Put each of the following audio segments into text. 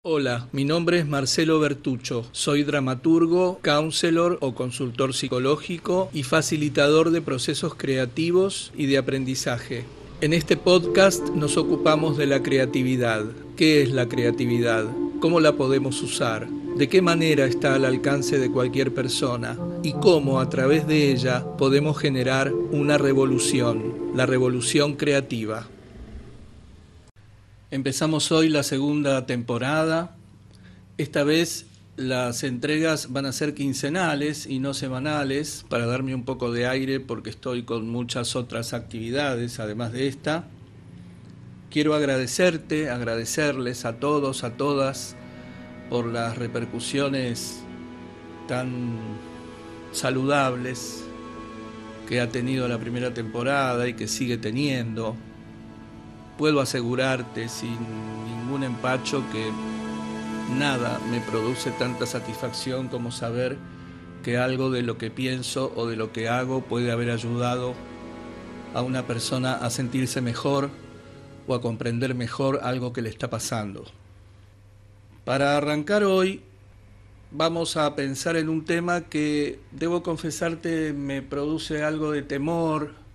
Hola, mi nombre es Marcelo Bertuccio. Soy dramaturgo, counselor o consultor psicológico y facilitador de procesos creativos y de aprendizaje. En este podcast nos ocupamos de la creatividad. ¿Qué es la creatividad? ¿Cómo la podemos usar? ¿De qué manera está al alcance de cualquier persona? ¿Y cómo a través de ella podemos generar una revolución, la revolución creativa? Empezamos hoy la segunda temporada. Esta vez las entregas van a ser quincenales y no semanales, para darme un poco de aire porque estoy con muchas otras actividades además de esta. Quiero agradecerles a todos, a todas, por las repercusiones tan saludables que ha tenido la primera temporada y que sigue teniendo. Puedo asegurarte sin ningún empacho que nada me produce tanta satisfacción como saber que algo de lo que pienso o de lo que hago puede haber ayudado a una persona a sentirse mejor o a comprender mejor algo que le está pasando. Para arrancar hoy vamos a pensar en un tema que, debo confesarte, me produce algo de temor,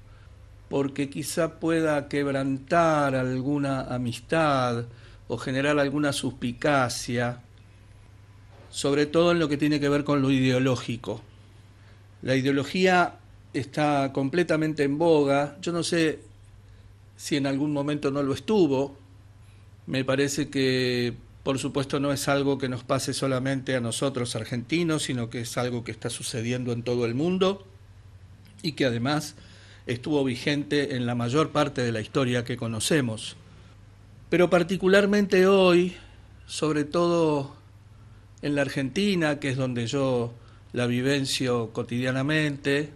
porque quizá pueda quebrantar alguna amistad o generar alguna suspicacia, sobre todo en lo que tiene que ver con lo ideológico. La ideología está completamente en boga. Yo no sé si en algún momento no lo estuvo. Me parece que, por supuesto, no es algo que nos pase solamente a nosotros argentinos, sino que es algo que está sucediendo en todo el mundo y que además estuvo vigente en la mayor parte de la historia que conocemos. Pero particularmente hoy, sobre todo en la Argentina, que es donde yo la vivencio cotidianamente,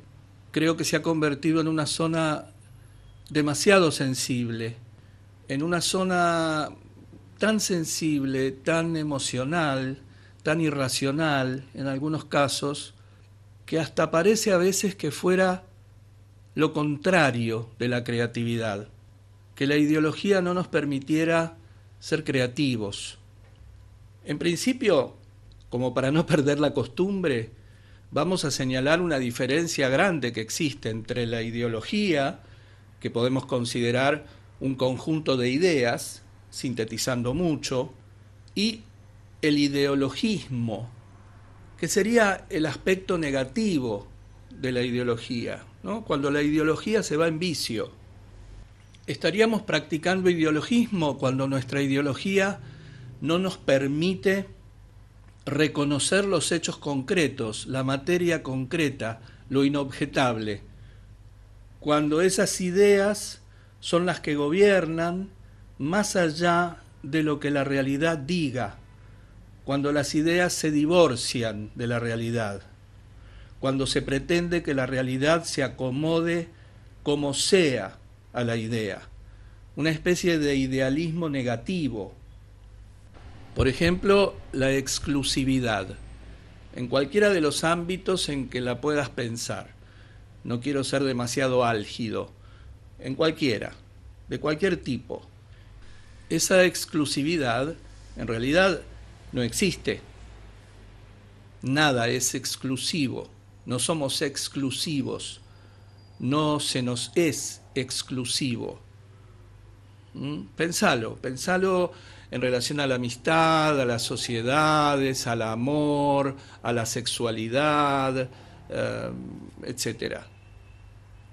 creo que se ha convertido en una zona demasiado sensible, en una zona tan sensible, tan emocional, tan irracional en algunos casos, que hasta parece a veces que fuera lo contrario de la creatividad, que la ideología no nos permitiera ser creativos. En principio, como para no perder la costumbre, vamos a señalar una diferencia grande que existe entre la ideología, que podemos considerar un conjunto de ideas, sintetizando mucho, y el ideologismo, que sería el aspecto negativo de la ideología, ¿no? Cuando la ideología se va en vicio. Estaríamos practicando ideologismo cuando nuestra ideología no nos permite reconocer los hechos concretos, la materia concreta, lo inobjetable. Cuando esas ideas son las que gobiernan más allá de lo que la realidad diga, cuando las ideas se divorcian de la realidad, cuando se pretende que la realidad se acomode como sea a la idea, una especie de idealismo negativo. Por ejemplo, la exclusividad, en cualquiera de los ámbitos en que la puedas pensar. No quiero ser demasiado álgido, en cualquiera, de cualquier tipo. Esa exclusividad en realidad no existe. Nada es exclusivo, no somos exclusivos, no se nos es exclusivo. Pensalo en relación a la amistad, a las sociedades, al amor, a la sexualidad, etc.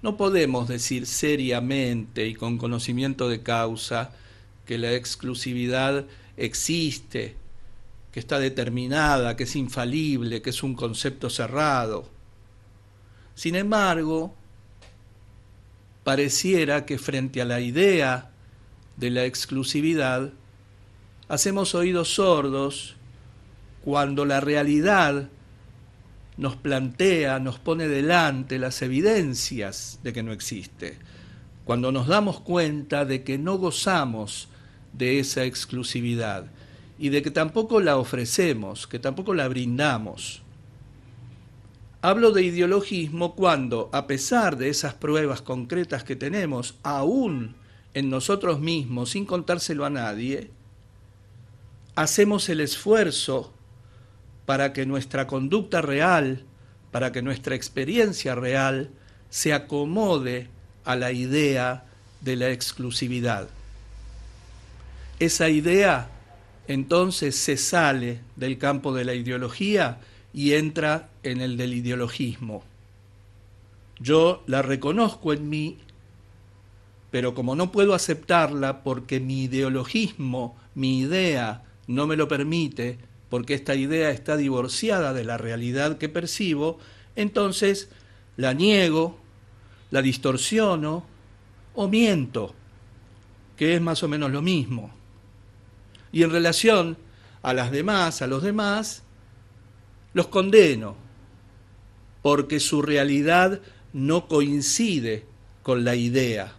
No podemos decir seriamente y con conocimiento de causa que la exclusividad existe, que está determinada, que es infalible, que es un concepto cerrado. Sin embargo, pareciera que frente a la idea de la exclusividad, hacemos oídos sordos cuando la realidad nos plantea, nos pone delante las evidencias de que no existe, cuando nos damos cuenta de que no gozamos de esa exclusividad y de que tampoco la ofrecemos, que tampoco la brindamos. Hablo de ideologismo cuando, a pesar de esas pruebas concretas que tenemos, aún en nosotros mismos, sin contárselo a nadie, hacemos el esfuerzo para que nuestra conducta real, para que nuestra experiencia real se acomode a la idea de la exclusividad. Esa idea entonces se sale del campo de la ideología y entra en el del ideologismo. Yo la reconozco en mí, pero como no puedo aceptarla porque mi ideologismo, mi idea, no me lo permite, porque esta idea está divorciada de la realidad que percibo, entonces la niego, la distorsiono o miento, que es más o menos lo mismo. Y en relación a las demás, a los demás, los condeno, porque su realidad no coincide con la idea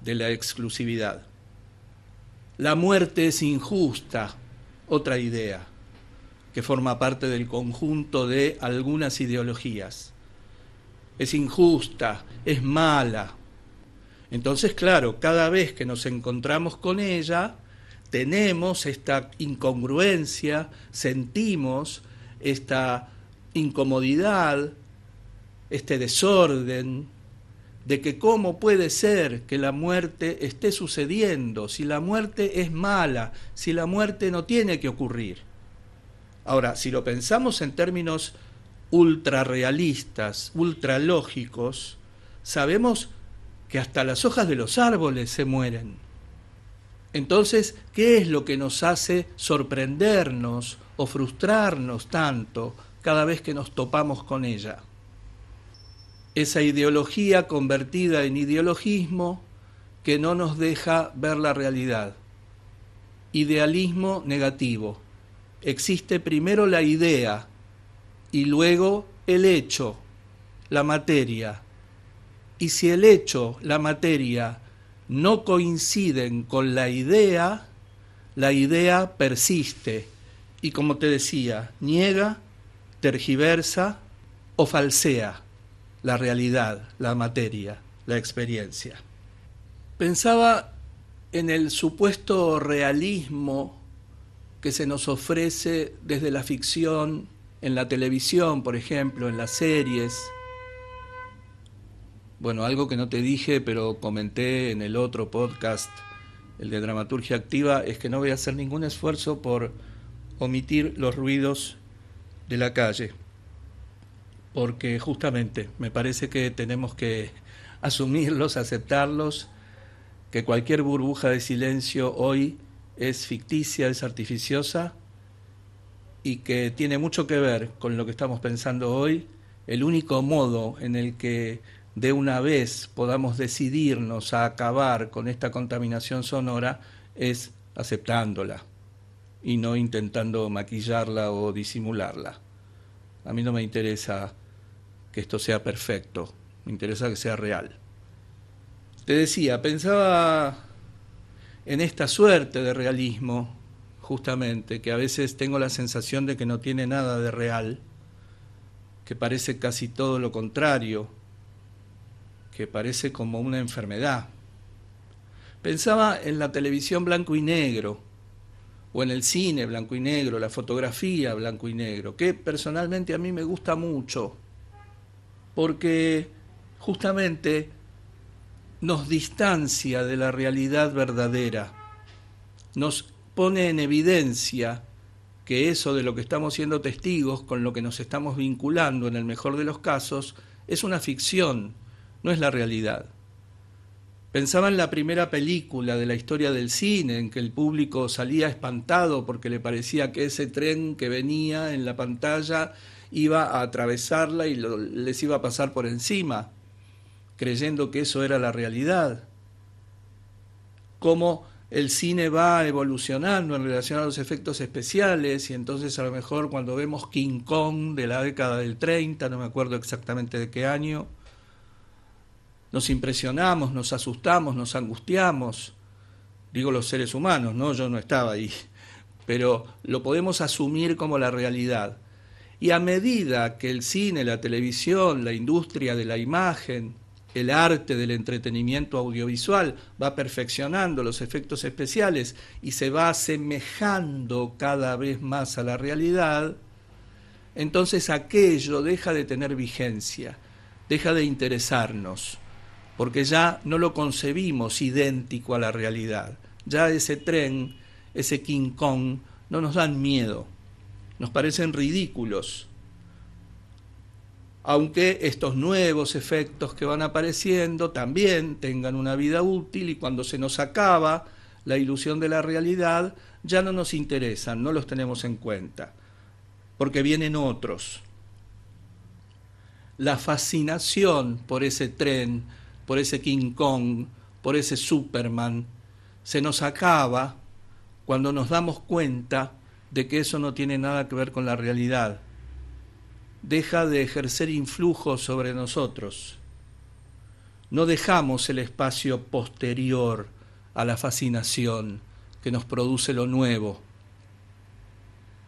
de la exclusividad. La muerte es injusta, otra idea, que forma parte del conjunto de algunas ideologías. Es injusta, es mala. Entonces, claro, cada vez que nos encontramos con ella, tenemos esta incongruencia, sentimos esta incomodidad, este desorden, de que cómo puede ser que la muerte esté sucediendo, si la muerte es mala, si la muerte no tiene que ocurrir. Ahora, si lo pensamos en términos ultrarrealistas, ultralógicos, sabemos que hasta las hojas de los árboles se mueren. Entonces, ¿qué es lo que nos hace sorprendernos o frustrarnos tanto cada vez que nos topamos con ella? Esa ideología convertida en ideologismo que no nos deja ver la realidad. Idealismo negativo. Existe primero la idea y luego el hecho, la materia. Y si el hecho, la materia, no coinciden con la idea persiste y, como te decía, niega, tergiversa o falsea la realidad, la materia, la experiencia. Pensaba en el supuesto realismo que se nos ofrece desde la ficción, en la televisión, por ejemplo, en las series. Bueno, algo que no te dije, pero comenté en el otro podcast, el de Dramaturgia Activa, es que no voy a hacer ningún esfuerzo por omitir los ruidos de la calle, porque justamente me parece que tenemos que asumirlos, aceptarlos, que cualquier burbuja de silencio hoy es ficticia, es artificiosa, y que tiene mucho que ver con lo que estamos pensando hoy. El único modo en el que de una vez podamos decidirnos a acabar con esta contaminación sonora es aceptándola y no intentando maquillarla o disimularla. A mí no me interesa que esto sea perfecto, me interesa que sea real. Te decía, pensaba en esta suerte de realismo, justamente, que a veces tengo la sensación de que no tiene nada de real, que parece casi todo lo contrario, que parece como una enfermedad. Pensaba en la televisión blanco y negro, o en el cine blanco y negro, la fotografía blanco y negro, que personalmente a mí me gusta mucho, porque justamente nos distancia de la realidad verdadera, nos pone en evidencia que eso de lo que estamos siendo testigos, con lo que nos estamos vinculando en el mejor de los casos, es una ficción, no es la realidad. Pensaba en la primera película de la historia del cine, en que el público salía espantado porque le parecía que ese tren que venía en la pantalla iba a atravesarla y les iba a pasar por encima, creyendo que eso era la realidad. Cómo el cine va evolucionando en relación a los efectos especiales, y entonces a lo mejor cuando vemos King Kong de la década del 30, no me acuerdo exactamente de qué año, nos impresionamos, nos asustamos, nos angustiamos, digo los seres humanos, ¿no? Yo no estaba ahí, pero lo podemos asumir como la realidad. Y a medida que el cine, la televisión, la industria de la imagen el arte del entretenimiento audiovisual va perfeccionando los efectos especiales y se va asemejando cada vez más a la realidad, entonces aquello deja de tener vigencia, deja de interesarnos, porque ya no lo concebimos idéntico a la realidad. Ya ese tren, ese King Kong, no nos dan miedo, nos parecen ridículos. Aunque estos nuevos efectos que van apareciendo también tengan una vida útil y cuando se nos acaba la ilusión de la realidad, ya no nos interesan, no los tenemos en cuenta, porque vienen otros. La fascinación por ese tren, por ese King Kong, por ese Superman, se nos acaba cuando nos damos cuenta de que eso no tiene nada que ver con la realidad. Deja de ejercer influjo sobre nosotros. No dejamos el espacio posterior a la fascinación que nos produce lo nuevo,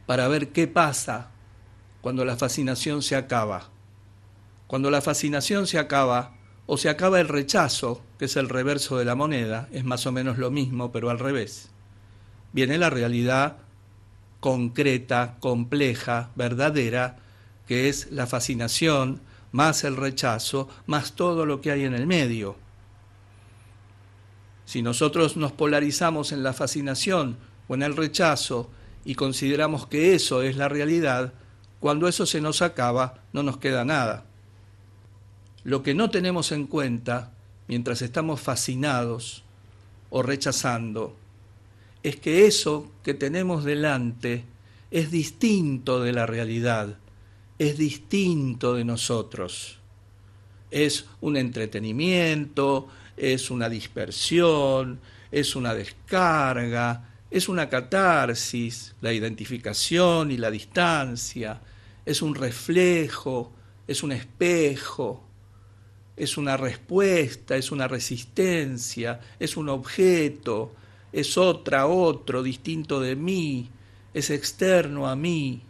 para ver qué pasa cuando la fascinación se acaba. Cuando la fascinación se acaba, o se acaba el rechazo, que es el reverso de la moneda, es más o menos lo mismo, pero al revés. Viene la realidad concreta, compleja, verdadera, que es la fascinación, más el rechazo, más todo lo que hay en el medio. Si nosotros nos polarizamos en la fascinación o en el rechazo y consideramos que eso es la realidad, cuando eso se nos acaba, no nos queda nada. Lo que no tenemos en cuenta, mientras estamos fascinados o rechazando, es que eso que tenemos delante es distinto de la realidad, es distinto de nosotros. Es un entretenimiento, es una dispersión, es una descarga, es una catarsis, la identificación y la distancia, es un reflejo, es un espejo, es una respuesta, es una resistencia, es un objeto, es otro distinto de mí, es externo a mí.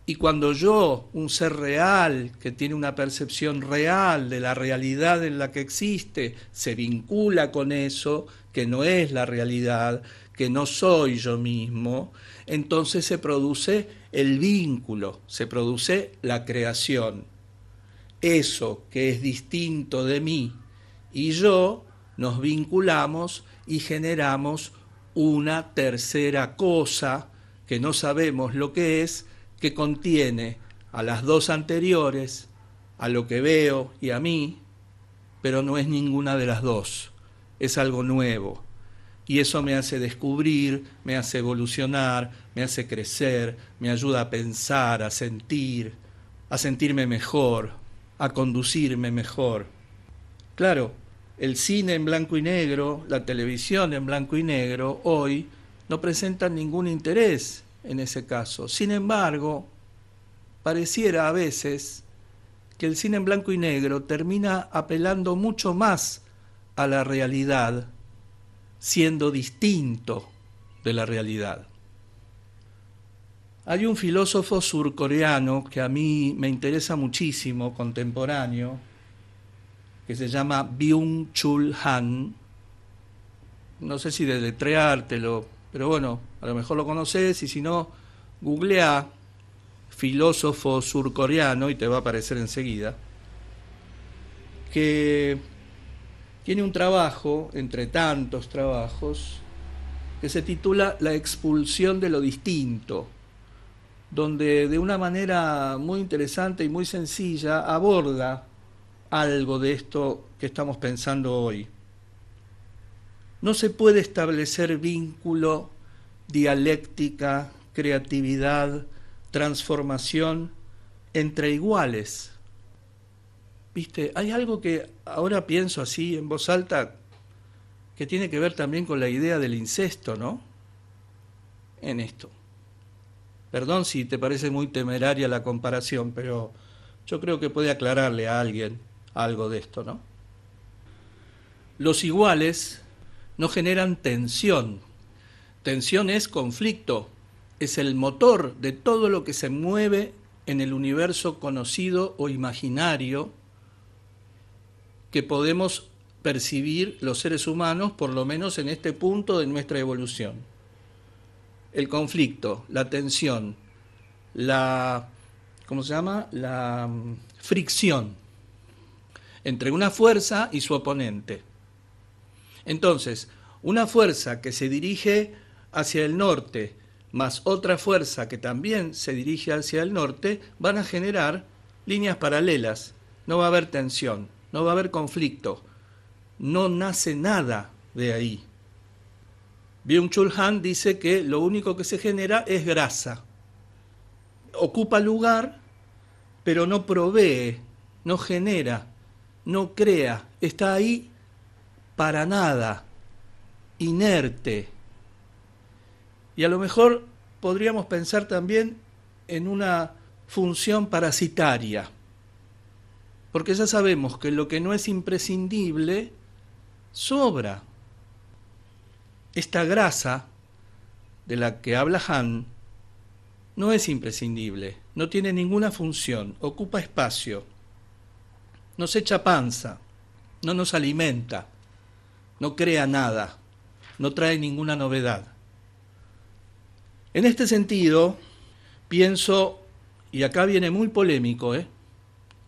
Y cuando yo, un ser real, que tiene una percepción real de la realidad en la que existe, se vincula con eso, que no es la realidad, que no soy yo mismo, entonces se produce el vínculo, se produce la creación. Eso que es distinto de mí y yo nos vinculamos y generamos una tercera cosa que no sabemos lo que es, que contiene a las dos anteriores, a lo que veo y a mí, pero no es ninguna de las dos, es algo nuevo. Y eso me hace descubrir, me hace evolucionar, me hace crecer, me ayuda a pensar, a sentirme mejor, a conducirme mejor. Claro, el cine en blanco y negro, la televisión en blanco y negro, hoy no presentan ningún interés en ese caso. Sin embargo, pareciera a veces que el cine en blanco y negro termina apelando mucho más a la realidad, siendo distinto de la realidad. Hay un filósofo surcoreano que a mí me interesa muchísimo, contemporáneo, que se llama Byung-Chul Han. No sé si deletreártelo, pero bueno, a lo mejor lo conoces y si no, googlea filósofo surcoreano y te va a aparecer enseguida, que tiene un trabajo, entre tantos trabajos, que se titula La expulsión de lo distinto, donde de una manera muy interesante y muy sencilla aborda algo de esto que estamos pensando hoy. No se puede establecer vínculo, dialéctica, creatividad, transformación entre iguales. ¿Viste? Hay algo que ahora pienso así en voz alta que tiene que ver también con la idea del incesto, ¿no? En esto. Perdón si te parece muy temeraria la comparación, pero yo creo que puede aclararle a alguien algo de esto, ¿no? Los iguales no generan tensión. Tensión es conflicto, es el motor de todo lo que se mueve en el universo conocido o imaginario que podemos percibir los seres humanos, por lo menos en este punto de nuestra evolución. El conflicto, la tensión, la fricción entre una fuerza y su oponente. Entonces, una fuerza que se dirige hacia el norte, más otra fuerza que también se dirige hacia el norte, van a generar líneas paralelas. No va a haber tensión, no va a haber conflicto, no nace nada de ahí. Byung-Chul Han dice que lo único que se genera es grasa. Ocupa lugar, pero no provee, no genera, no crea, está ahí para nada, inerte. Y a lo mejor podríamos pensar también en una función parasitaria, porque ya sabemos que lo que no es imprescindible sobra. Esta grasa de la que habla Han no es imprescindible, no tiene ninguna función, ocupa espacio, nos echa panza, no nos alimenta, no crea nada, no trae ninguna novedad. En este sentido, pienso, y acá viene muy polémico,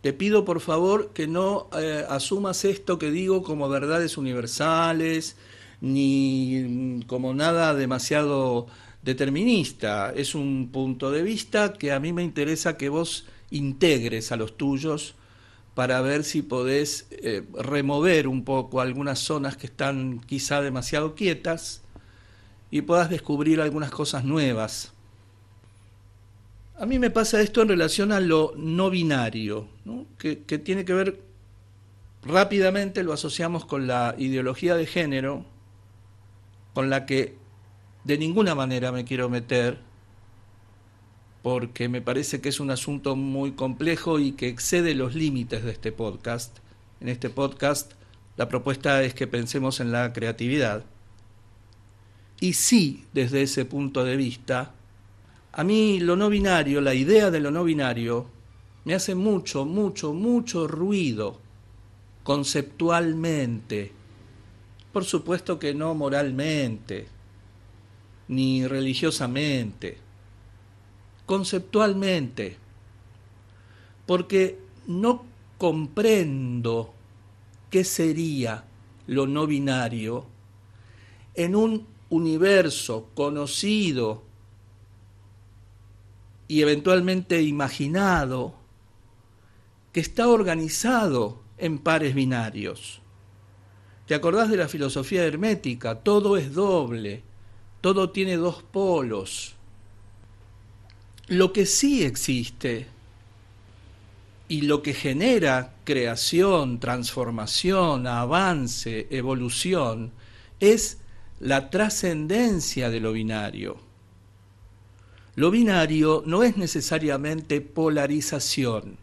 te pido por favor que no asumas esto que digo como verdades universales, ni como nada demasiado determinista. Es un punto de vista que a mí me interesa que vos integres a los tuyos para ver si podés remover un poco algunas zonas que están quizá demasiado quietas y puedas descubrir algunas cosas nuevas. A mí me pasa esto en relación a lo no binario, ¿no? que tiene que ver, rápidamente lo asociamos con la ideología de género, con la que de ninguna manera me quiero meter, porque me parece que es un asunto muy complejo y que excede los límites de este podcast. En este podcast la propuesta es que pensemos en la creatividad. Y sí, desde ese punto de vista, a mí lo no binario, la idea de lo no binario, me hace mucho ruido conceptualmente. Por supuesto que no moralmente, ni religiosamente, conceptualmente, porque no comprendo qué sería lo no binario en un universo conocido y eventualmente imaginado que está organizado en pares binarios. ¿Te acordás de la filosofía hermética? Todo es doble, todo tiene dos polos. Lo que sí existe y lo que genera creación, transformación, avance, evolución, es la trascendencia de lo binario. Lo binario no es necesariamente polarización.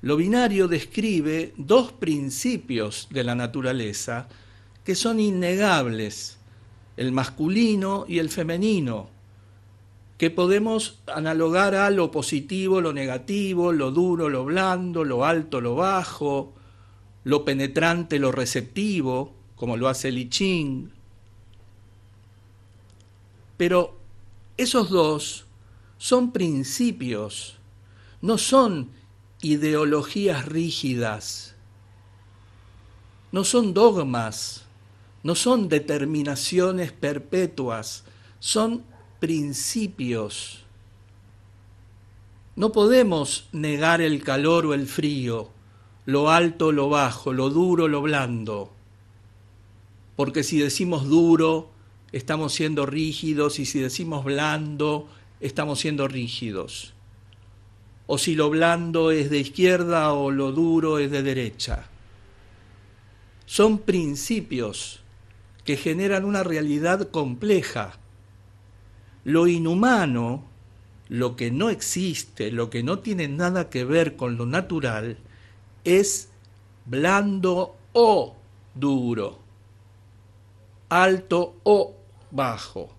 Lo binario describe dos principios de la naturaleza que son innegables, el masculino y el femenino, que podemos analogar a lo positivo, lo negativo, lo duro, lo blando, lo alto, lo bajo, lo penetrante, lo receptivo, como lo hace el I Ching. Pero esos dos son principios, no son ideologías rígidas, no son dogmas, no son determinaciones perpetuas, son principios. No podemos negar el calor o el frío, lo alto o lo bajo, lo duro o lo blando, porque si decimos duro, estamos siendo rígidos, y si decimos blando, estamos siendo rígidos. O si lo blando es de izquierda o lo duro es de derecha. Son principios que generan una realidad compleja. Lo inhumano, lo que no existe, lo que no tiene nada que ver con lo natural, es blando o duro, alto o bajo,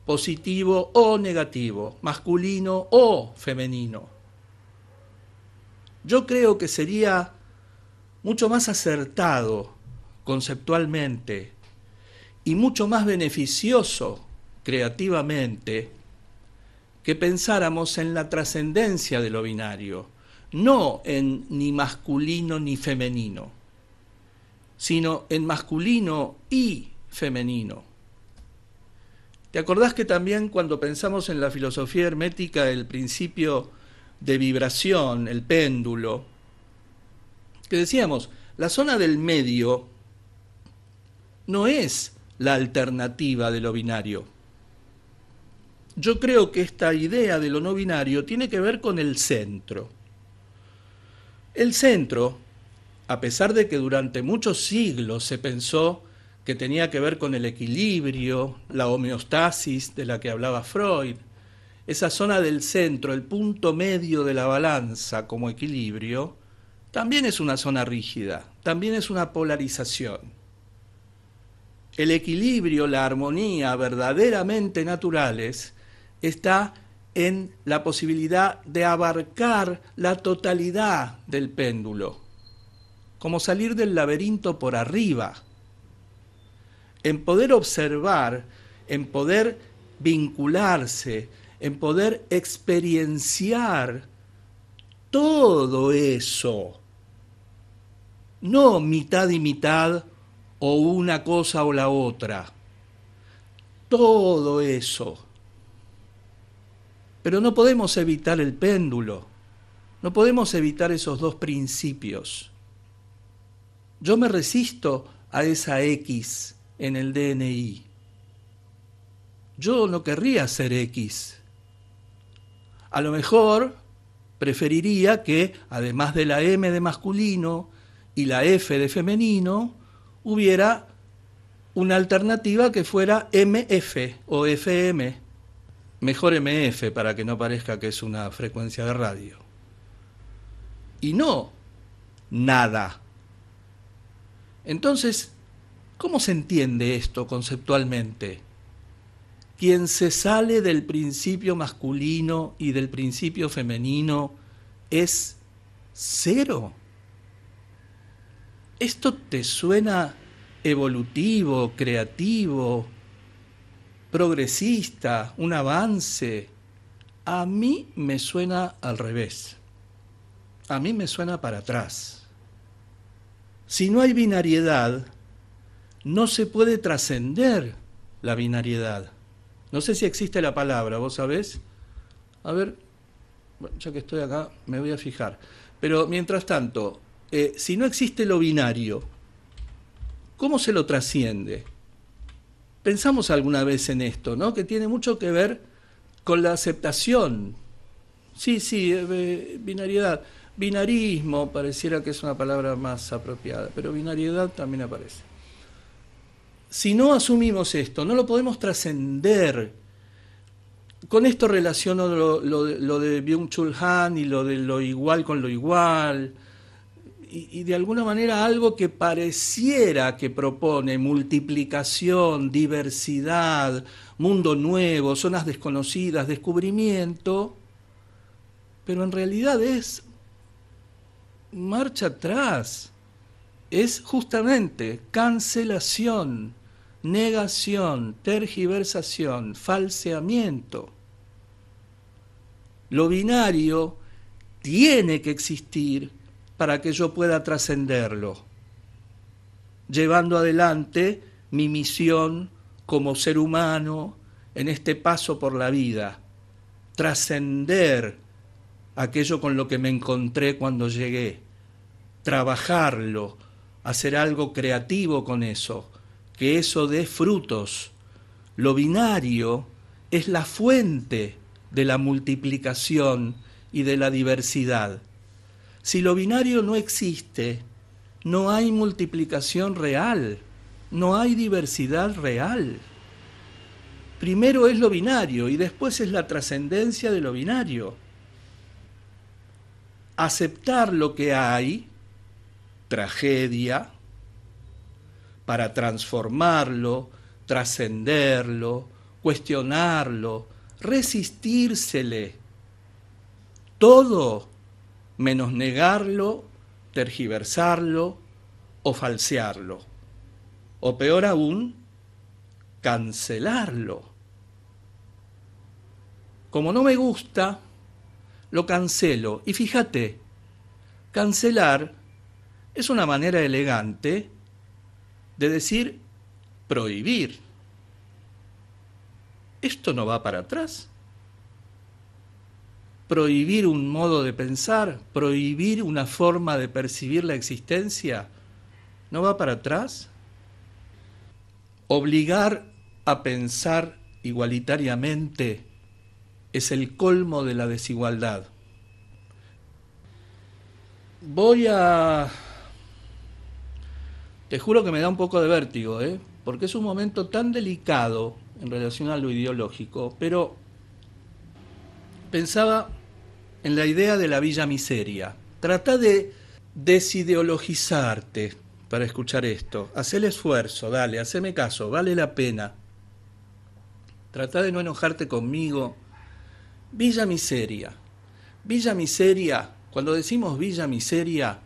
positivo o negativo, masculino o femenino. Yo creo que sería mucho más acertado conceptualmente y mucho más beneficioso creativamente que pensáramos en la trascendencia de lo binario, no en ni masculino ni femenino, sino en masculino y femenino. ¿Te acordás que también cuando pensamos en la filosofía hermética el principio de vibración, el péndulo, que decíamos, la zona del medio no es la alternativa de lo binario? Yo creo que esta idea de lo no binario tiene que ver con el centro. El centro, a pesar de que durante muchos siglos se pensó que tenía que ver con el equilibrio, la homeostasis de la que hablaba Freud, esa zona del centro, el punto medio de la balanza como equilibrio, también es una zona rígida, también es una polarización. El equilibrio, la armonía verdaderamente naturales está en la posibilidad de abarcar la totalidad del péndulo, como salir del laberinto por arriba, en poder observar, en poder vincularse, en poder experienciar todo eso, no mitad y mitad o una cosa o la otra, todo eso. Pero no podemos evitar el péndulo, no podemos evitar esos dos principios. Yo me resisto a esa X en el DNI. Yo no querría ser X. A lo mejor preferiría que, además de la M de masculino y la F de femenino, hubiera una alternativa que fuera MF o FM. Mejor MF para que no parezca que es una frecuencia de radio. Y no nada. Entonces, ¿cómo se entiende esto conceptualmente? Quien se sale del principio masculino y del principio femenino es cero. ¿Esto te suena evolutivo, creativo, progresista, un avance? A mí me suena al revés. A mí me suena para atrás. Si no hay binariedad, no se puede trascender la binariedad. No sé si existe la palabra, ¿vos sabés? A ver, ya que estoy acá, me voy a fijar. Pero mientras tanto, si no existe lo binario, ¿cómo se lo trasciende? Pensamos alguna vez en esto, ¿no? Que tiene mucho que ver con la aceptación. Sí, binariedad. Binarismo pareciera que es una palabra más apropiada, pero binariedad también aparece. Si no asumimos esto, no lo podemos trascender. Con esto relaciono lo de Byung-Chul Han y lo de lo igual con lo igual, y de alguna manera algo que pareciera que propone multiplicación, diversidad, mundo nuevo, zonas desconocidas, descubrimiento, pero en realidad es marcha atrás, es justamente cancelación, negación, tergiversación, falseamiento. Lo binario tiene que existir para que yo pueda trascenderlo, llevando adelante mi misión como ser humano en este paso por la vida, trascender aquello con lo que me encontré cuando llegué, trabajarlo, hacer algo creativo con eso, que eso dé frutos. Lo binario es la fuente de la multiplicación y de la diversidad. Si lo binario no existe, no hay multiplicación real, no hay diversidad real. Primero es lo binario y después es la trascendencia de lo binario. Aceptar lo que hay, tragedia, para transformarlo, trascenderlo, cuestionarlo, resistírsele. Todo menos negarlo tergiversarlo o falsearlo, o peor aún, cancelarlo. Como no me gusta, lo cancelo. Y fíjate, cancelar es una manera elegante de decir prohibir. Esto no va para atrás. Prohibir un modo de pensar, prohibir una forma de percibir la existencia, ¿no va para atrás? Obligar a pensar igualitariamente es el colmo de la desigualdad. Te juro que me da un poco de vértigo, porque es un momento tan delicado en relación a lo ideológico, pero pensaba en la idea de la Villa Miseria. Trata de desideologizarte para escuchar esto. Haz el esfuerzo, dale, haceme caso, vale la pena. Trata de no enojarte conmigo. Villa Miseria. Villa Miseria, cuando decimos Villa Miseria,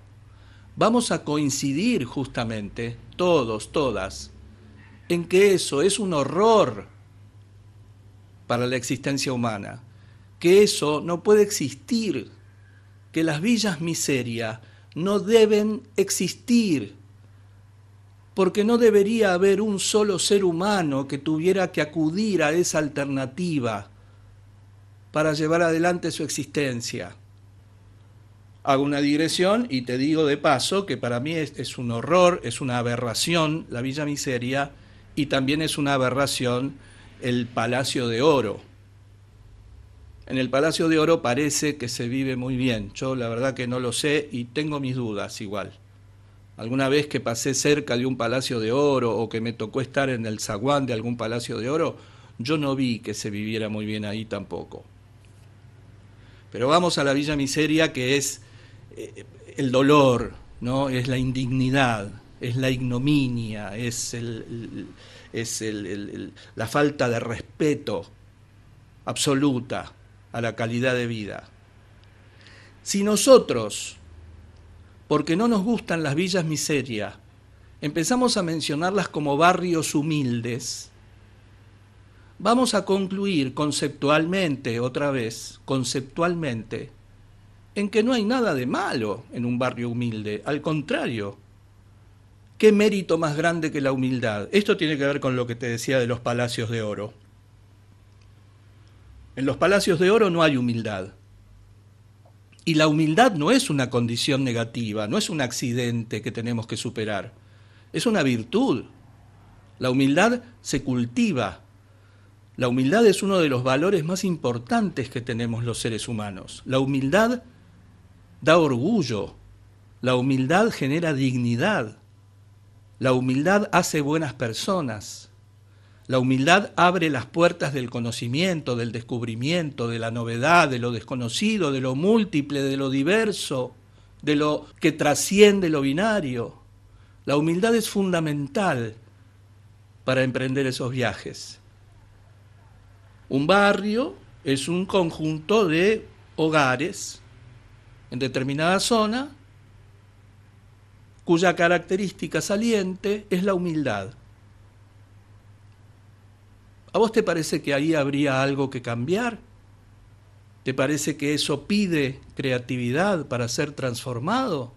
vamos a coincidir justamente, todos, todas, en que eso es un horror para la existencia humana, que eso no puede existir, que las villas miseria no deben existir, porque no debería haber un solo ser humano que tuviera que acudir a esa alternativa para llevar adelante su existencia. Hago una digresión y te digo de paso que para mí es un horror, es una aberración la Villa Miseria, y también es una aberración el Palacio de Oro. En el Palacio de Oro parece que se vive muy bien. Yo la verdad que no lo sé y tengo mis dudas igual. Alguna vez que pasé cerca de un Palacio de Oro o que me tocó estar en el zaguán de algún Palacio de Oro, yo no vi que se viviera muy bien ahí tampoco. Pero vamos a la Villa Miseria, que es el dolor, ¿no? Es la indignidad, es la ignominia, es la falta de respeto absoluta a la calidad de vida. Si nosotros, porque no nos gustan las villas miseria, empezamos a mencionarlas como barrios humildes, vamos a concluir conceptualmente, otra vez, conceptualmente, en que no hay nada de malo en un barrio humilde. Al contrario, ¿qué mérito más grande que la humildad? Esto tiene que ver con lo que te decía de los palacios de oro. En los palacios de oro no hay humildad. Y la humildad no es una condición negativa, no es un accidente que tenemos que superar. Es una virtud. La humildad se cultiva. La humildad es uno de los valores más importantes que tenemos los seres humanos. La humildad da orgullo. La humildad genera dignidad. La humildad hace buenas personas. La humildad abre las puertas del conocimiento, del descubrimiento, de la novedad, de lo desconocido, de lo múltiple, de lo diverso, de lo que trasciende lo binario. La humildad es fundamental para emprender esos viajes. Un barrio es un conjunto de hogares en determinada zona cuya característica saliente es la humildad. ¿A vos te parece que ahí habría algo que cambiar? ¿Te parece que eso pide creatividad para ser transformado?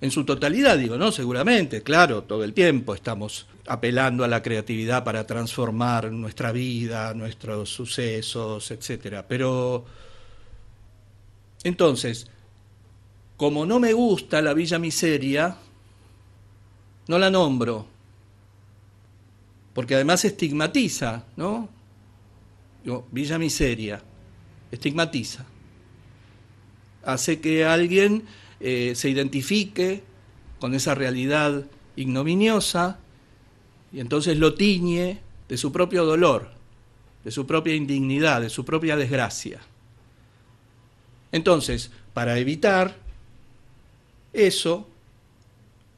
En su totalidad, digo, ¿no? Seguramente, claro, todo el tiempo estamos apelando a la creatividad para transformar nuestra vida, nuestros sucesos, etc. Pero, entonces, como no me gusta la Villa Miseria, no la nombro. Porque además estigmatiza, ¿no? Villa Miseria, estigmatiza. Hace que alguien se identifique con esa realidad ignominiosa y entonces lo tiñe de su propio dolor, de su propia indignidad, de su propia desgracia. Entonces, para evitar eso,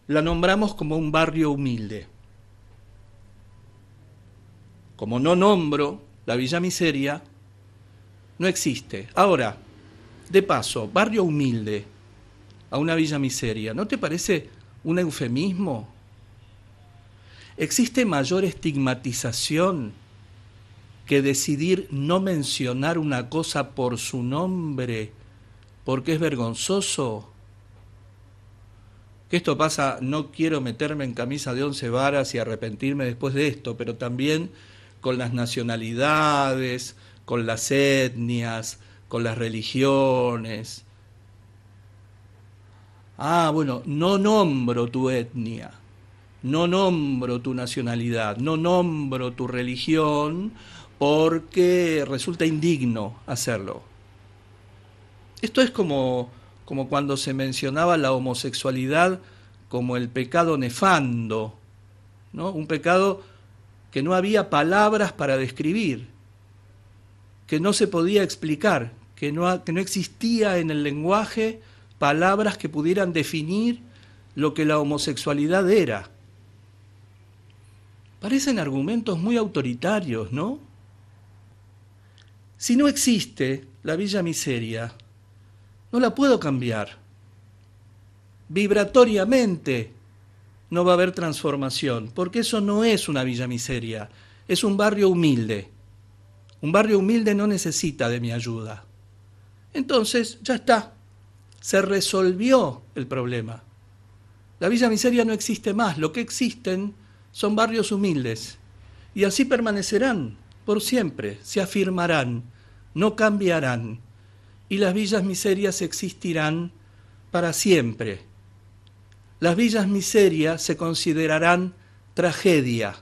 la nombramos como un barrio humilde. Como no nombro la Villa Miseria, no existe. Ahora, de paso, barrio humilde, a una villa miseria, ¿no te parece un eufemismo? ¿Existe mayor estigmatización que decidir no mencionar una cosa por su nombre porque es vergonzoso? Que esto pasa, no quiero meterme en camisa de 11 varas y arrepentirme después de esto, pero también con las nacionalidades, con las etnias, con las religiones. Bueno, no nombro tu etnia, no nombro tu nacionalidad, no nombro tu religión porque resulta indigno hacerlo. Esto es como cuando se mencionaba la homosexualidad como el pecado nefando, ¿no? Un pecado que no había palabras para describir, que no se podía explicar, que no existía en el lenguaje palabras que pudieran definir lo que la homosexualidad era. Parecen argumentos muy autoritarios, ¿no? Si no existe la villa miseria, no la puedo cambiar. Vibratoriamente no va a haber transformación, porque eso no es una villa miseria, es un barrio humilde. Un barrio humilde no necesita de mi ayuda. Entonces, ya está, se resolvió el problema. La villa miseria no existe más, lo que existen son barrios humildes, y así permanecerán por siempre, se afirmarán, no cambiarán, y las villas miserias existirán para siempre. Las villas miserias se considerarán tragedia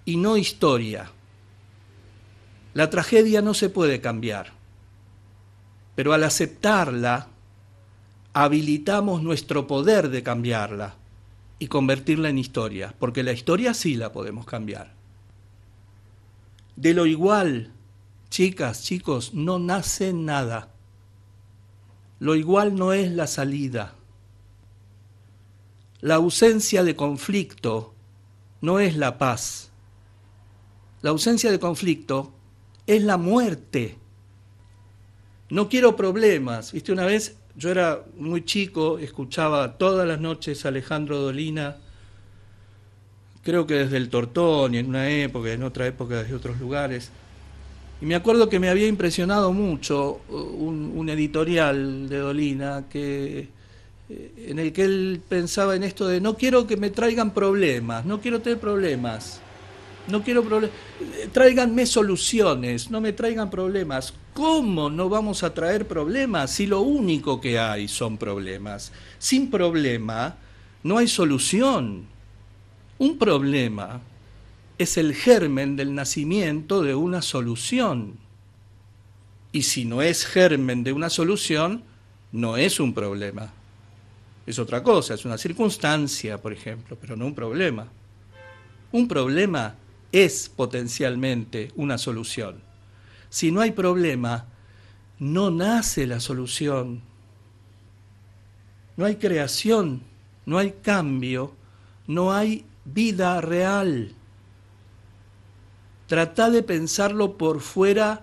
y no historia. La tragedia no se puede cambiar, pero al aceptarla, habilitamos nuestro poder de cambiarla y convertirla en historia, porque la historia sí la podemos cambiar. De lo igual, chicas, chicos, no nace nada. Lo igual no es la salida. La ausencia de conflicto no es la paz. La ausencia de conflicto es la muerte. No quiero problemas. ¿Viste? Una vez yo era muy chico, escuchaba todas las noches a Alejandro Dolina, creo que desde el Tortón y en una época, en otra época desde otros lugares. Y me acuerdo que me había impresionado mucho un editorial de Dolina en el que él pensaba en esto de no quiero que me traigan problemas, no quiero tener problemas, no quiero problemas, tráiganme soluciones, no me traigan problemas. ¿Cómo no vamos a traer problemas si lo único que hay son problemas? Sin problema no hay solución. Un problema es el germen del nacimiento de una solución. Y si no es germen de una solución, no es un problema. Es otra cosa, es una circunstancia, por ejemplo, pero no un problema. Un problema es potencialmente una solución. Si no hay problema, no nace la solución. No hay creación, no hay cambio, no hay vida real. Tratá de pensarlo por fuera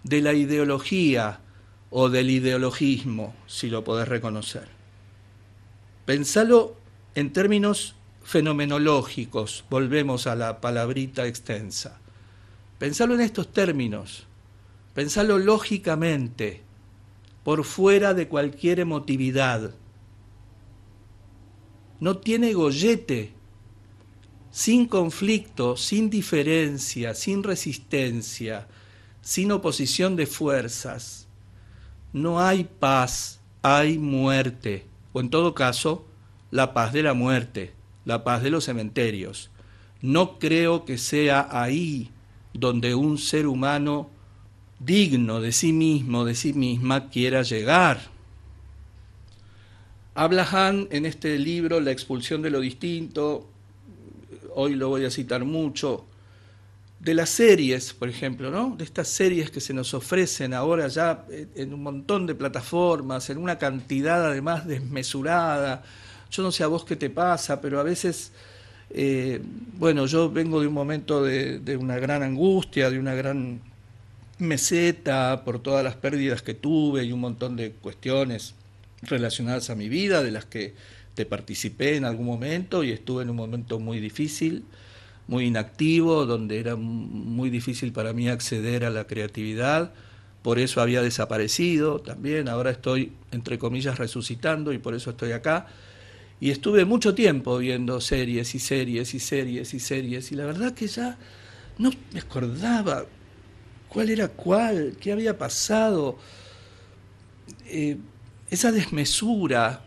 de la ideología o del ideologismo, si lo podés reconocer. Pensalo en términos fenomenológicos, volvemos a la palabrita extensa. Pensalo en estos términos, pensalo lógicamente, por fuera de cualquier emotividad. No tiene gollete. Sin conflicto, sin diferencia, sin resistencia, sin oposición de fuerzas, no hay paz, hay muerte, o en todo caso, la paz de la muerte, la paz de los cementerios. No creo que sea ahí donde un ser humano digno de sí mismo, de sí misma, quiera llegar. Habla Hahn en este libro, La expulsión de lo distinto, hoy lo voy a citar mucho, de las series, por ejemplo, ¿no? De estas series que se nos ofrecen ahora ya en un montón de plataformas, en una cantidad además desmesurada. Yo no sé a vos qué te pasa, pero a veces, yo vengo de un momento de una gran angustia, de una gran meseta por todas las pérdidas que tuve y un montón de cuestiones relacionadas a mi vida, de las que te participé en algún momento y estuve en un momento muy difícil, muy inactivo, donde era muy difícil para mí acceder a la creatividad. Por eso había desaparecido también, ahora estoy, entre comillas, resucitando y por eso estoy acá. Y estuve mucho tiempo viendo series y series y series y series, y la verdad que ya no me acordaba cuál era cuál, qué había pasado. Esa desmesura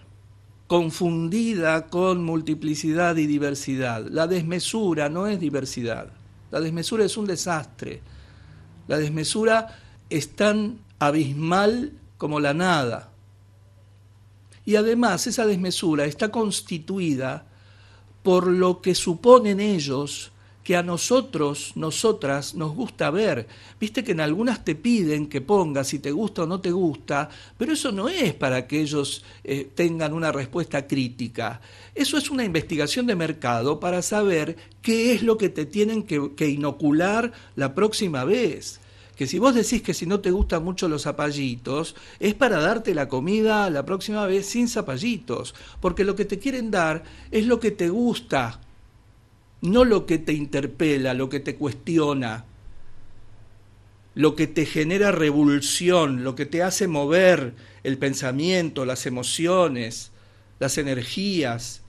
confundida con multiplicidad y diversidad. La desmesura no es diversidad, la desmesura es un desastre. La desmesura es tan abismal como la nada. Y además esa desmesura está constituida por lo que suponen ellos que a nosotros, nosotras, nos gusta ver. Viste que en algunas te piden que pongas si te gusta o no te gusta, pero eso no es para que ellos tengan una respuesta crítica. Eso es una investigación de mercado para saber qué es lo que te tienen que inocular la próxima vez. Que si vos decís que si no te gustan mucho los zapallitos, es para darte la comida la próxima vez sin zapallitos, porque lo que te quieren dar es lo que te gusta, no lo que te interpela, lo que te cuestiona, lo que te genera revulsión, lo que te hace mover el pensamiento, las emociones, las energías,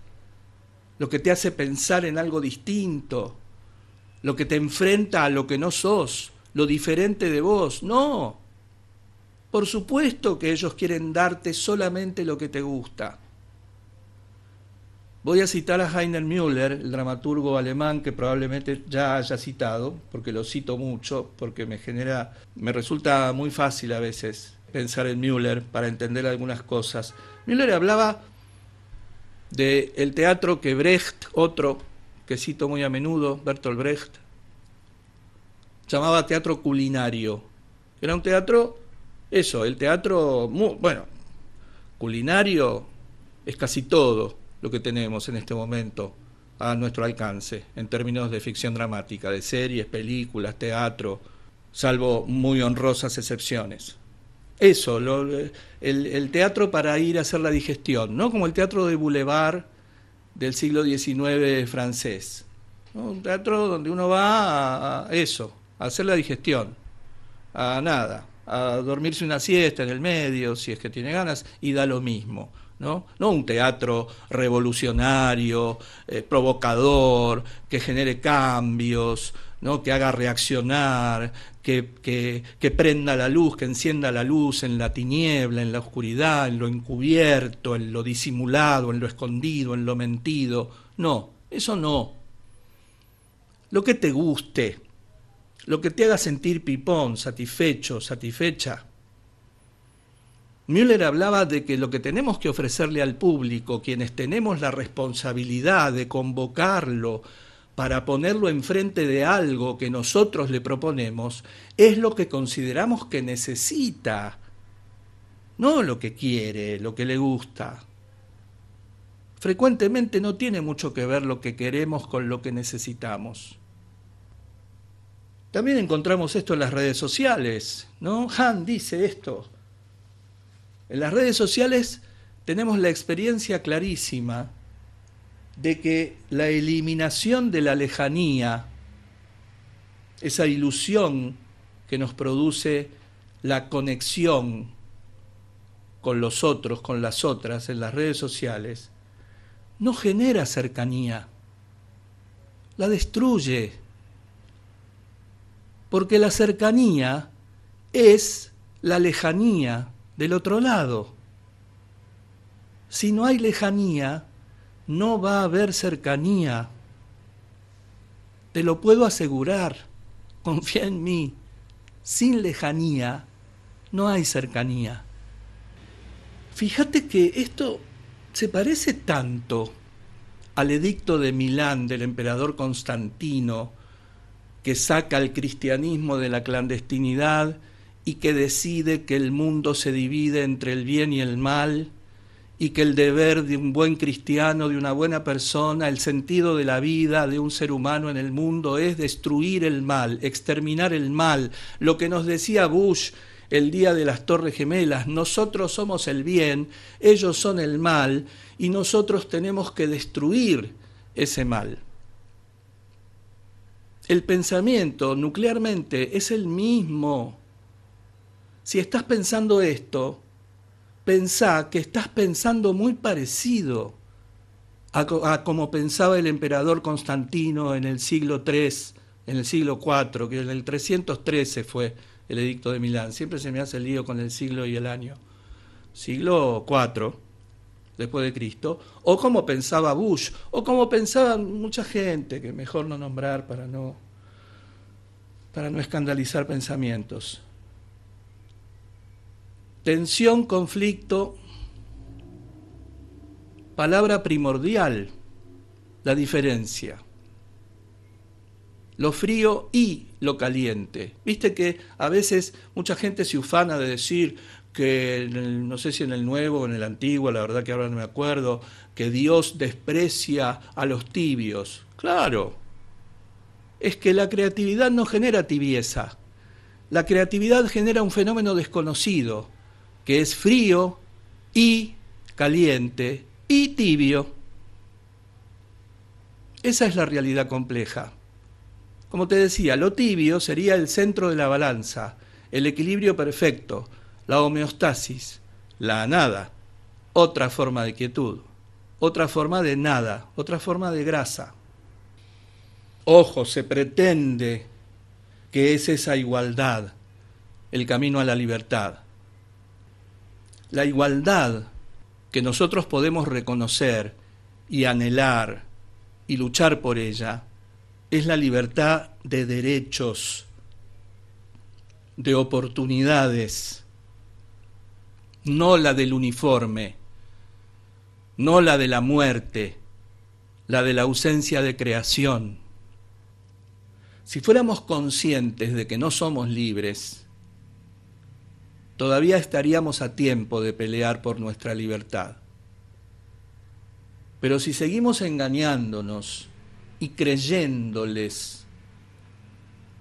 lo que te hace pensar en algo distinto, lo que te enfrenta a lo que no sos, lo diferente de vos. No, por supuesto que ellos quieren darte solamente lo que te gusta. Voy a citar a Heiner Müller, el dramaturgo alemán que probablemente ya haya citado, porque lo cito mucho, porque me resulta muy fácil a veces pensar en Müller para entender algunas cosas. Müller hablaba del teatro que Brecht, otro que cito muy a menudo, Bertolt Brecht, llamaba teatro culinario. Era un teatro, el teatro, bueno, culinario es casi todo lo que tenemos en este momento a nuestro alcance, en términos de ficción dramática, de series, películas, teatro, salvo muy honrosas excepciones. Eso, el teatro para ir a hacer la digestión, ¿no? Como el teatro de Boulevard del siglo XIX francés, ¿no? Un teatro donde uno va a eso, a hacer la digestión, a nada, a dormirse una siesta en el medio, si es que tiene ganas, y da lo mismo. ¿No? No un teatro revolucionario, provocador, que genere cambios, ¿no? Que haga reaccionar, que prenda la luz, que encienda la luz en la tiniebla, en la oscuridad, en lo encubierto, en lo disimulado, en lo escondido, en lo mentido. No, eso no. Lo que te guste, lo que te haga sentir pipón, satisfecho, satisfecha. Müller hablaba de que lo que tenemos que ofrecerle al público, quienes tenemos la responsabilidad de convocarlo para ponerlo enfrente de algo que nosotros le proponemos, es lo que consideramos que necesita, no lo que quiere, lo que le gusta. Frecuentemente no tiene mucho que ver lo que queremos con lo que necesitamos. También encontramos esto en las redes sociales, ¿no? Hahn dice esto. En las redes sociales tenemos la experiencia clarísima de que la eliminación de la lejanía, esa ilusión que nos produce la conexión con los otros, con las otras en las redes sociales, no genera cercanía, la destruye, porque la cercanía es la lejanía del otro lado. Si no hay lejanía, no va a haber cercanía. Te lo puedo asegurar, confía en mí. Sin lejanía no hay cercanía. Fíjate que esto se parece tanto al edicto de Milán del emperador Constantino, que saca al cristianismo de la clandestinidad y que decide que el mundo se divide entre el bien y el mal, y que el deber de un buen cristiano, de una buena persona, el sentido de la vida de un ser humano en el mundo es destruir el mal, exterminar el mal. Lo que nos decía Bush el día de las Torres Gemelas. Nosotros somos el bien, ellos son el mal, y nosotros tenemos que destruir ese mal. El pensamiento nuclearmente es el mismo. Si estás pensando esto, pensá que estás pensando muy parecido a como pensaba el emperador Constantino en el siglo III, en el siglo IV, que en el 313 fue el edicto de Milán. Siempre se me hace el lío con el siglo y el año. Siglo IV, después de Cristo, o como pensaba Bush, o como pensaba mucha gente, que mejor no nombrar para no escandalizar pensamientos. Tensión, conflicto, palabra primordial, la diferencia. Lo frío y lo caliente. Viste que a veces mucha gente se ufana de decir que, no sé si en el Nuevo o en el Antiguo, la verdad que ahora no me acuerdo, que Dios desprecia a los tibios. Claro, es que la creatividad no genera tibieza. La creatividad genera un fenómeno desconocido, que es frío y caliente y tibio. Esa es la realidad compleja. Como te decía, lo tibio sería el centro de la balanza, el equilibrio perfecto, la homeostasis, la nada, otra forma de quietud, otra forma de nada, otra forma de grasa. Ojo, se pretende que es esa igualdad el camino a la libertad. La igualdad que nosotros podemos reconocer y anhelar y luchar por ella es la libertad de derechos, de oportunidades, no la del uniforme, no la de la muerte, la de la ausencia de creación. Si fuéramos conscientes de que no somos libres, todavía estaríamos a tiempo de pelear por nuestra libertad. Pero si seguimos engañándonos y creyéndoles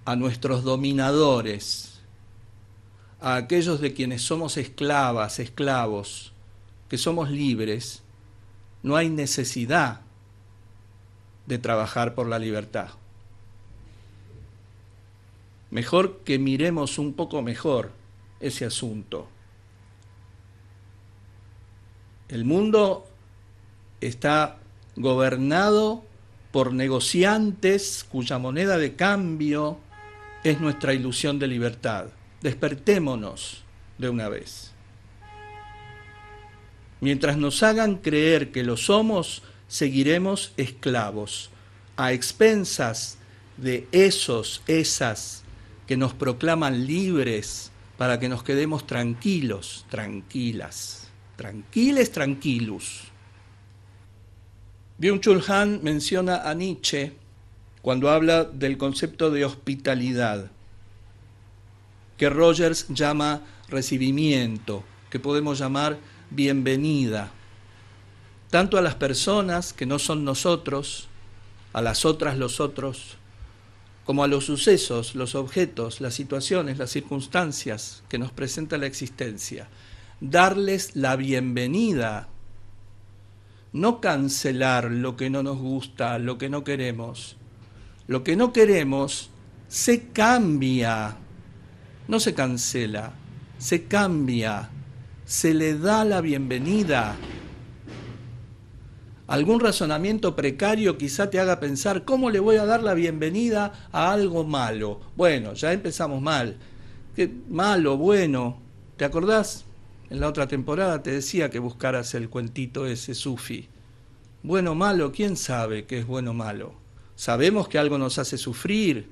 a nuestros dominadores, a aquellos de quienes somos esclavas, esclavos, que somos libres, no hay necesidad de trabajar por la libertad. Mejor que miremos un poco mejor ese asunto. El mundo está gobernado por negociantes cuya moneda de cambio es nuestra ilusión de libertad. Despertémonos de una vez. Mientras nos hagan creer que lo somos, seguiremos esclavos, a expensas de esas que nos proclaman libres para que nos quedemos tranquilos, tranquilas, tranquiles, tranquilus. Byung-Chul Han menciona a Nietzsche cuando habla del concepto de hospitalidad, que Rogers llama recibimiento, que podemos llamar bienvenida, tanto a las personas que no son nosotros, a las otras, los otros, como a los sucesos, los objetos, las situaciones, las circunstancias que nos presenta la existencia. Darles la bienvenida, no cancelar lo que no nos gusta, lo que no queremos. Lo que no queremos se cambia, no se cancela, se cambia, se le da la bienvenida. Algún razonamiento precario quizá te haga pensar, ¿cómo le voy a dar la bienvenida a algo malo? Bueno, ya empezamos mal. ¿Qué malo, bueno? ¿Te acordás? En la otra temporada te decía que buscaras el cuentito ese sufi. Bueno, malo, ¿quién sabe qué es bueno, malo? Sabemos que algo nos hace sufrir,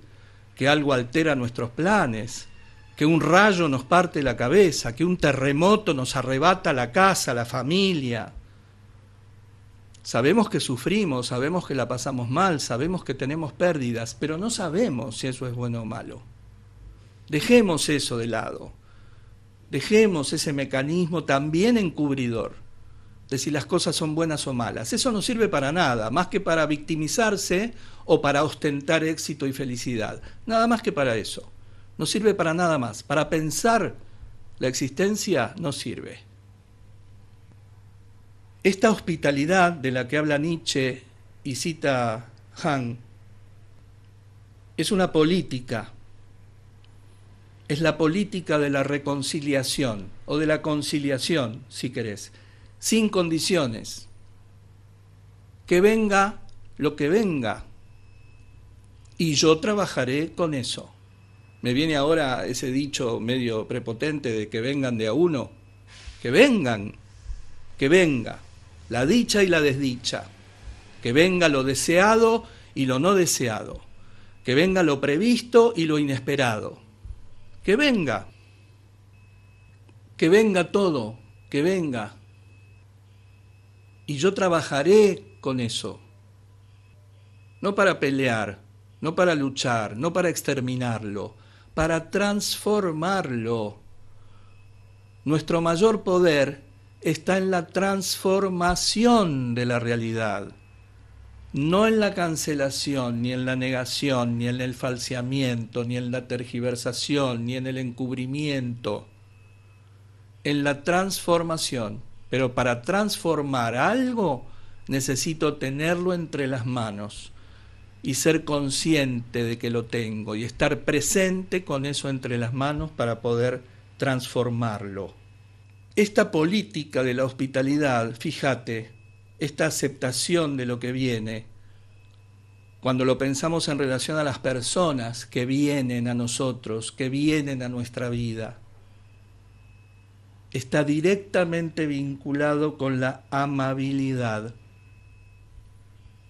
que algo altera nuestros planes, que un rayo nos parte la cabeza, que un terremoto nos arrebata la casa, la familia. Sabemos que sufrimos, sabemos que la pasamos mal, sabemos que tenemos pérdidas, pero no sabemos si eso es bueno o malo. Dejemos eso de lado. Dejemos ese mecanismo también encubridor de si las cosas son buenas o malas. Eso no sirve para nada, más que para victimizarse o para ostentar éxito y felicidad. Nada más que para eso. No sirve para nada más. Para pensar la existencia no sirve. Esta hospitalidad de la que habla Nietzsche y cita Hahn es una política, es la política de la reconciliación o de la conciliación, si querés, sin condiciones. Que venga lo que venga y yo trabajaré con eso. Me viene ahora ese dicho medio prepotente de que vengan de a uno. Que vengan, que venga la dicha y la desdicha, que venga lo deseado y lo no deseado, que venga lo previsto y lo inesperado, que venga todo, que venga. Y yo trabajaré con eso, no para pelear, no para luchar, no para exterminarlo, para transformarlo. Nuestro mayor poder está en la transformación de la realidad, no en la cancelación, ni en la negación, ni en el falseamiento, ni en la tergiversación, ni en el encubrimiento, en la transformación. Pero para transformar algo necesito tenerlo entre las manos y ser consciente de que lo tengo y estar presente con eso entre las manos para poder transformarlo. Esta política de la hospitalidad, fíjate, esta aceptación de lo que viene, cuando lo pensamos en relación a las personas que vienen a nosotros, que vienen a nuestra vida, está directamente vinculado con la amabilidad.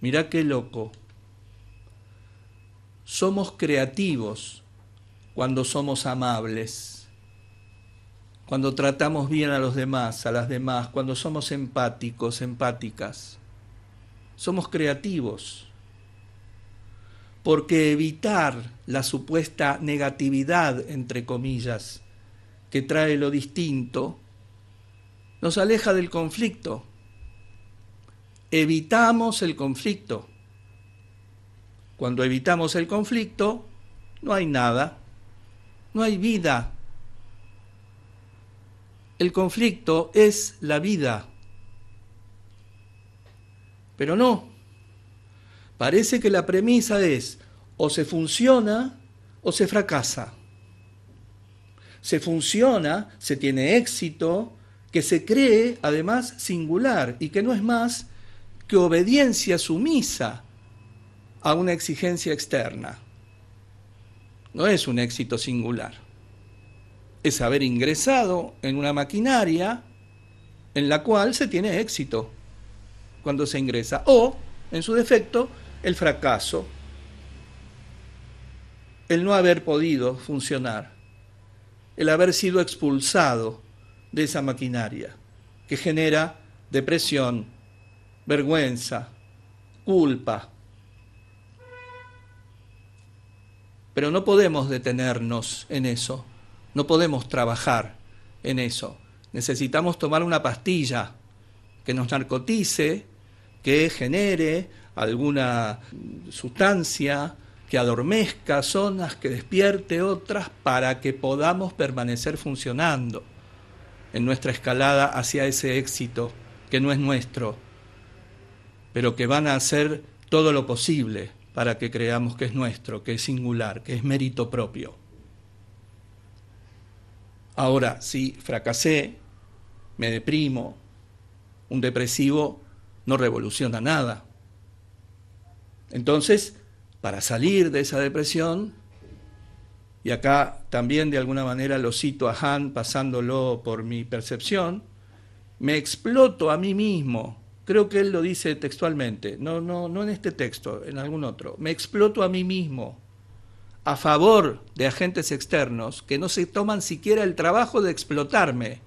Mirá qué loco. Somos creativos cuando somos amables, cuando tratamos bien a los demás, a las demás, cuando somos empáticos, empáticas. Somos creativos, porque evitar la supuesta negatividad, entre comillas, que trae lo distinto, nos aleja del conflicto. Evitamos el conflicto. Cuando evitamos el conflicto, no hay nada, no hay vida. El conflicto es la vida. Pero no. Parece que la premisa es o se funciona o se fracasa. Se funciona, se tiene éxito, que se cree además singular y que no es más que obediencia sumisa a una exigencia externa. No es un éxito singular. Es haber ingresado en una maquinaria en la cual se tiene éxito cuando se ingresa, o, en su defecto, el fracaso, el no haber podido funcionar, el haber sido expulsado de esa maquinaria, que genera depresión, vergüenza, culpa. Pero no podemos detenernos en eso. No podemos trabajar en eso. Necesitamos tomar una pastilla que nos narcotice, que genere alguna sustancia, que adormezca zonas, que despierte otras, para que podamos permanecer funcionando en nuestra escalada hacia ese éxito que no es nuestro, pero que van a hacer todo lo posible para que creamos que es nuestro, que es singular, que es mérito propio. Ahora, si fracasé, me deprimo, un depresivo no revoluciona nada. Entonces, para salir de esa depresión, y acá también de alguna manera lo cito a Hahn pasándolo por mi percepción, me exploto a mí mismo. Creo que él lo dice textualmente, no en este texto, en algún otro. Me exploto a mí mismo a favor de agentes externos que no se toman siquiera el trabajo de explotarme,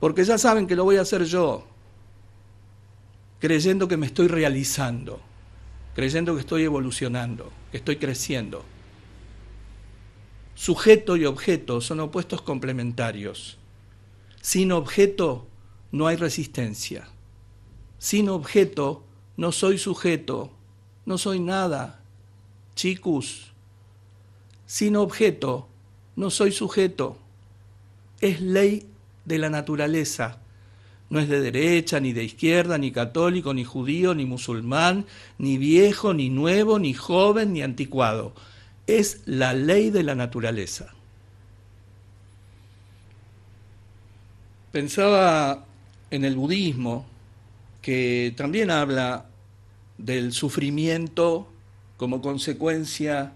porque ya saben que lo voy a hacer yo, creyendo que me estoy realizando, creyendo que estoy evolucionando, que estoy creciendo. Sujeto y objeto son opuestos complementarios. Sin objeto no hay resistencia. Sin objeto no soy sujeto, no soy nada. Chicos, sin objeto no soy sujeto. es ley de la naturaleza. No es de derecha, ni de izquierda, ni católico, ni judío, ni musulmán, ni viejo, ni nuevo, ni joven, ni anticuado. Es la ley de la naturaleza. Pensaba en el budismo, que también habla del sufrimiento como consecuencia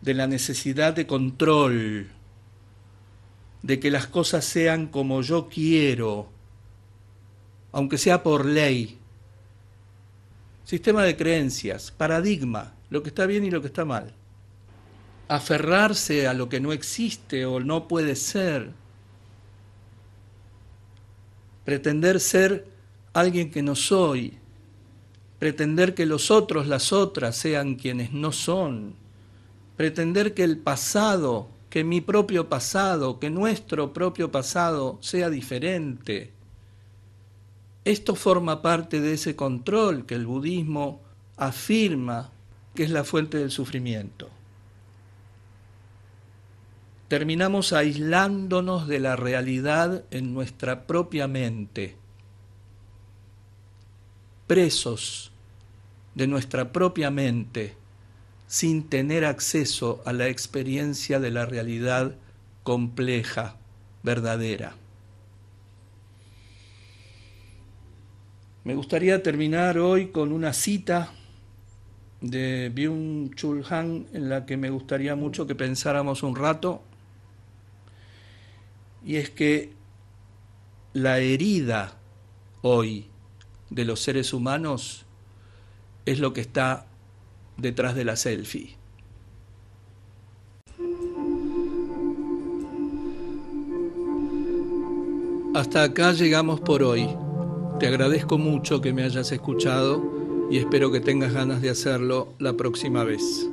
de la necesidad de control, de que las cosas sean como yo quiero, aunque sea por ley. Sistema de creencias, paradigma, lo que está bien y lo que está mal. Aferrarse a lo que no existe o no puede ser. Pretender ser alguien que no soy. Pretender que los otros, las otras, sean quienes no son. Pretender que el pasado, que mi propio pasado, que nuestro propio pasado sea diferente. Esto forma parte de ese control que el budismo afirma que es la fuente del sufrimiento. Terminamos aislándonos de la realidad en nuestra propia mente, presos de nuestra propia mente, sin tener acceso a la experiencia de la realidad compleja, verdadera. Me gustaría terminar hoy con una cita de Byung-Chul Han en la que me gustaría mucho que pensáramos un rato, y es que la herida hoy de los seres humanos es lo que está detrás de la selfie. Hasta acá llegamos por hoy. Te agradezco mucho que me hayas escuchado y espero que tengas ganas de hacerlo la próxima vez.